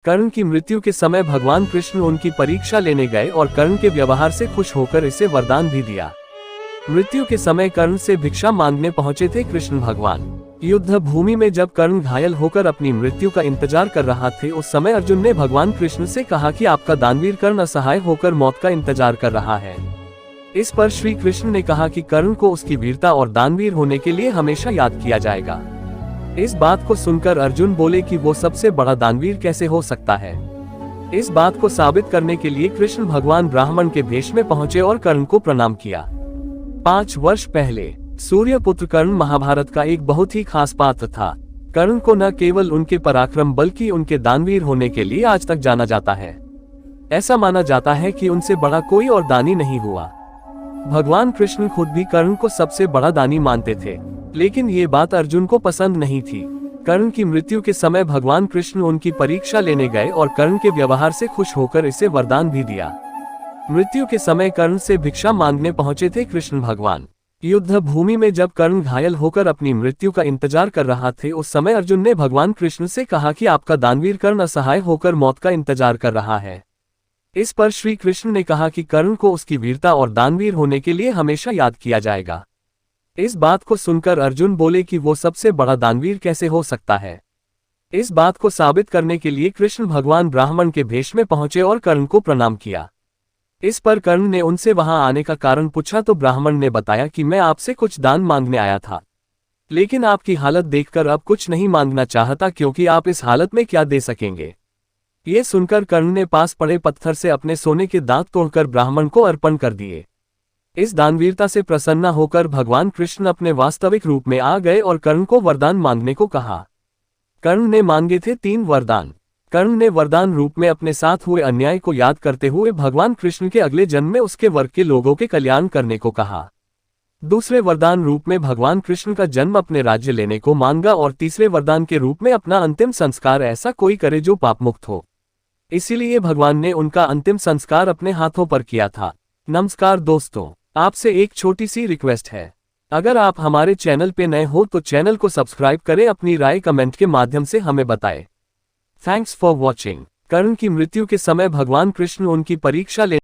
कर्ण की मृत्यु के समय भगवान कृष्ण उनकी परीक्षा लेने गए और कर्ण के व्यवहार से खुश होकर इसे वरदान भी दिया। मृत्यु के समय कर्ण से भिक्षा मांगने पहुंचे थे कृष्ण भगवान। युद्ध भूमि में जब कर्ण घायल होकर अपनी मृत्यु का इंतजार कर रहा थे, उस समय अर्जुन ने भगवान कृष्ण से कहा कि आपका दानवीर कर्ण असहाय होकर मौत का इंतजार कर रहा है। इस पर श्री कृष्ण ने कहा कि कर्ण को उसकी वीरता और दानवीर होने के लिए हमेशा याद किया जाएगा। इस बात को सुनकर अर्जुन बोले कि वो सबसे बड़ा दानवीर कैसे हो सकता है। इस बात को साबित करने के लिए कृष्ण भगवान ब्राह्मण के भेष में पहुंचे और कर्ण को प्रणाम किया। 5 वर्ष पहले सूर्यपुत्र कर्ण महाभारत का एक बहुत ही खास पात्र था। कर्ण को न केवल उनके पराक्रम बल्कि उनके दानवीर होने के लिए आज तक जाना जाता है। ऐसा माना जाता है कि उनसे बड़ा कोई और दानी नहीं हुआ। भगवान कृष्ण खुद भी कर्ण को सबसे बड़ा दानी मानते थे, लेकिन ये बात अर्जुन को पसंद नहीं थी। कर्ण की मृत्यु के समय भगवान कृष्ण उनकी परीक्षा लेने गए और कर्ण के व्यवहार से खुश होकर इसे वरदान भी दिया। मृत्यु के समय कर्ण से भिक्षा मांगने पहुंचे थे कृष्ण भगवान। युद्ध भूमि में जब कर्ण घायल होकर अपनी मृत्यु का इंतजार कर रहा थे, उस समय अर्जुन ने भगवान कृष्ण से कहा कि आपका दानवीर कर्ण असहाय होकर मौत का इंतजार कर रहा है। इस पर श्री कृष्ण ने कहा कि कर्ण को उसकी वीरता और दानवीर होने के लिए हमेशा याद किया जाएगा। इस बात को सुनकर अर्जुन बोले कि वो सबसे बड़ा दानवीर कैसे हो सकता है। इस बात को साबित करने के लिए कृष्ण भगवान ब्राह्मण के भेष में पहुंचे और कर्ण को प्रणाम किया। इस पर कर्ण ने उनसे वहां आने का कारण पूछा तो ब्राह्मण ने बताया कि मैं आपसे कुछ दान मांगने आया था, लेकिन आपकी हालत देखकर अब कुछ नहीं मांगना चाहता, क्योंकि आप इस हालत में क्या दे सकेंगे। ये सुनकर कर्ण ने पास पड़े पत्थर से अपने सोने के दांत तोड़कर ब्राह्मण को अर्पण कर दिए। इस दानवीरता से प्रसन्न होकर भगवान कृष्ण अपने वास्तविक रूप में आ गए और कर्ण को वरदान मांगने को कहा। कर्ण ने मांगे थे 3 वरदान। कर्ण ने वरदान रूप में अपने साथ हुए अन्याय को याद करते हुए भगवान कृष्ण के अगले जन्म में उसके वर्ग के लोगों के कल्याण करने को कहा। दूसरे वरदान रूप में भगवान कृष्ण का जन्म अपने राज्य लेने को मांगा और तीसरे वरदान के रूप में अपना अंतिम संस्कार ऐसा कोई करे जो पापमुक्त हो। इसीलिए भगवान ने उनका अंतिम संस्कार अपने हाथों पर किया था। नमस्कार दोस्तों, आपसे एक छोटी सी रिक्वेस्ट है। अगर आप हमारे चैनल पे नए हो तो चैनल को सब्सक्राइब करें, अपनी राय कमेंट के माध्यम से हमें बताएं। Thanks for watching. कर्ण की मृत्यु के समय भगवान कृष्ण उनकी परीक्षा ले